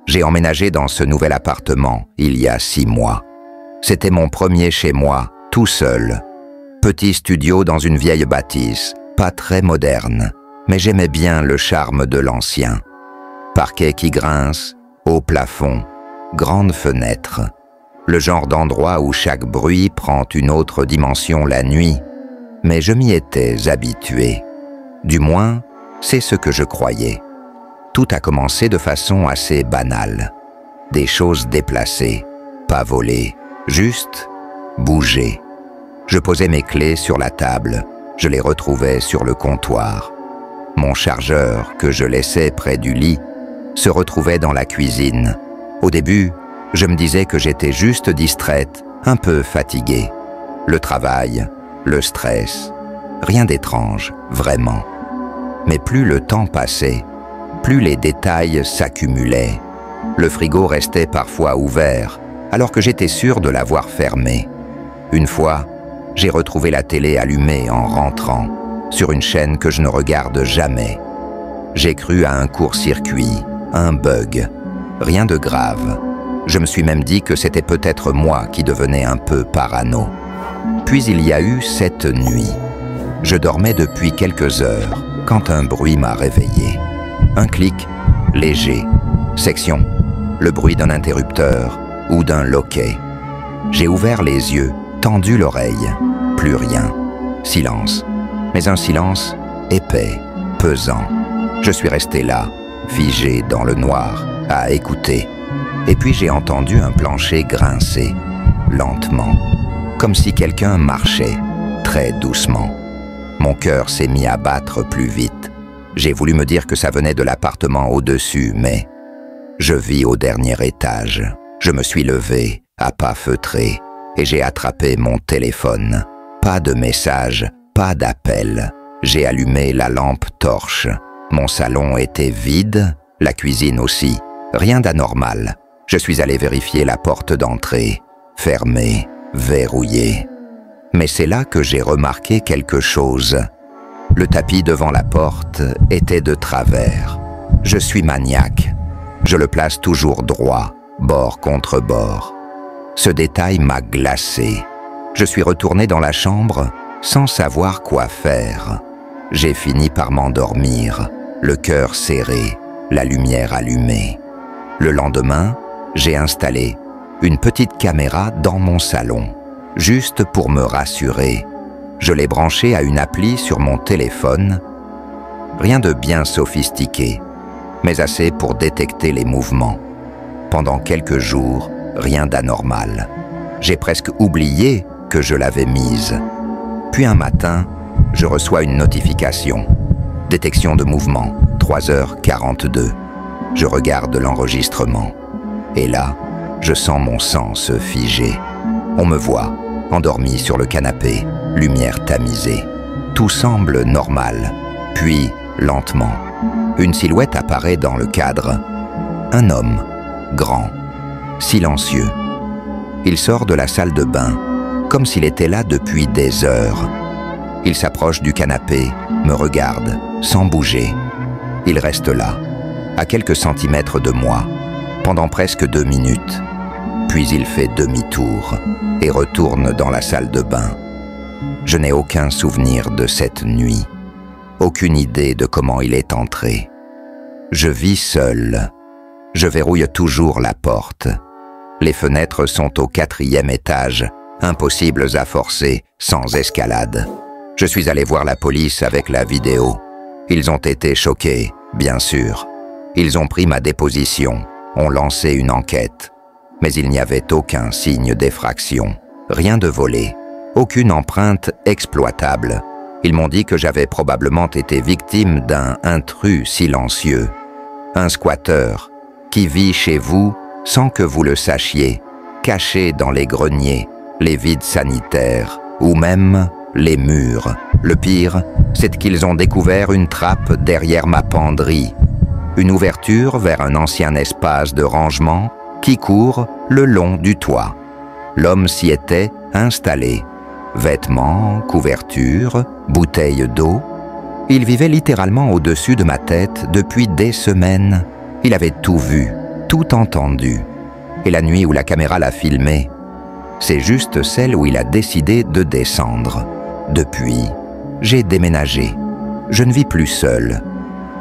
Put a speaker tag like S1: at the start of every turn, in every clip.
S1: J'ai emménagé dans ce nouvel appartement il y a 6 mois. C'était mon premier chez moi, tout seul. Petit studio dans une vieille bâtisse, pas très moderne, mais j'aimais bien le charme de l'ancien. Parquet qui grince, haut plafond, grande fenêtre. Le genre d'endroit où chaque bruit prend une autre dimension la nuit. Mais je m'y étais habitué. Du moins, c'est ce que je croyais. Tout a commencé de façon assez banale. Des choses déplacées, pas volées, juste bougées. Je posais mes clés sur la table, je les retrouvais sur le comptoir. Mon chargeur, que je laissais près du lit, se retrouvait dans la cuisine. Au début, je me disais que j'étais juste distraite, un peu fatiguée. Le travail, le stress, rien d'étrange, vraiment. Mais plus le temps passait, plus les détails s'accumulaient. Le frigo restait parfois ouvert, alors que j'étais sûr de l'avoir fermé. Une fois, j'ai retrouvé la télé allumée en rentrant, sur une chaîne que je ne regarde jamais. J'ai cru à un court-circuit, un bug, rien de grave. Je me suis même dit que c'était peut-être moi qui devenais un peu parano. Puis il y a eu cette nuit. Je dormais depuis quelques heures, quand un bruit m'a réveillé. Un clic, léger, section, le bruit d'un interrupteur ou d'un loquet. J'ai ouvert les yeux, tendu l'oreille, plus rien, silence. Mais un silence épais, pesant. Je suis resté là, figé dans le noir, à écouter. Et puis j'ai entendu un plancher grincer, lentement, comme si quelqu'un marchait, très doucement. Mon cœur s'est mis à battre plus vite. J'ai voulu me dire que ça venait de l'appartement au-dessus, mais je vis au dernier étage. Je me suis levé, à pas feutrés, et j'ai attrapé mon téléphone. Pas de message, pas d'appel. J'ai allumé la lampe torche. Mon salon était vide, la cuisine aussi. Rien d'anormal. Je suis allé vérifier la porte d'entrée, fermée, verrouillée. Mais c'est là que j'ai remarqué quelque chose. Le tapis devant la porte était de travers. Je suis maniaque. Je le place toujours droit, bord contre bord. Ce détail m'a glacé. Je suis retourné dans la chambre sans savoir quoi faire. J'ai fini par m'endormir, le cœur serré, la lumière allumée. Le lendemain, j'ai installé une petite caméra dans mon salon, juste pour me rassurer. Je l'ai branchée à une appli sur mon téléphone. Rien de bien sophistiqué, mais assez pour détecter les mouvements. Pendant quelques jours, rien d'anormal. J'ai presque oublié que je l'avais mise. Puis un matin, je reçois une notification. Détection de mouvement, 3h42. Je regarde l'enregistrement. Et là, je sens mon sang se figer. On me voit, endormi sur le canapé, lumière tamisée. Tout semble normal. Puis, lentement, une silhouette apparaît dans le cadre. Un homme, grand, silencieux. Il sort de la salle de bain, comme s'il était là depuis des heures. Il s'approche du canapé, me regarde, sans bouger. Il reste là, à quelques centimètres de moi, pendant presque 2 minutes. Puis il fait demi-tour et retourne dans la salle de bain. Je n'ai aucun souvenir de cette nuit, aucune idée de comment il est entré. Je vis seul. Je verrouille toujours la porte. Les fenêtres sont au 4e étage, impossibles à forcer, sans escalade. Je suis allé voir la police avec la vidéo. Ils ont été choqués, bien sûr. Ils ont pris ma déposition, ont lancé une enquête. Mais il n'y avait aucun signe d'effraction, rien de volé, aucune empreinte exploitable. Ils m'ont dit que j'avais probablement été victime d'un intrus silencieux, un squatteur qui vit chez vous sans que vous le sachiez, caché dans les greniers, les vides sanitaires ou même les murs. Le pire, c'est qu'ils ont découvert une trappe derrière ma penderie, une ouverture vers un ancien espace de rangement qui court le long du toit. L'homme s'y était installé. Vêtements, couvertures, bouteilles d'eau. Il vivait littéralement au-dessus de ma tête depuis des semaines. Il avait tout vu, tout entendu. Et la nuit où la caméra l'a filmé, c'est juste celle où il a décidé de descendre. Depuis, j'ai déménagé. Je ne vis plus seul,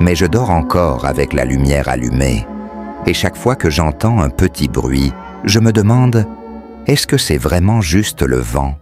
S1: mais je dors encore avec la lumière allumée. Et chaque fois que j'entends un petit bruit, je me demande, est-ce que c'est vraiment juste le vent ?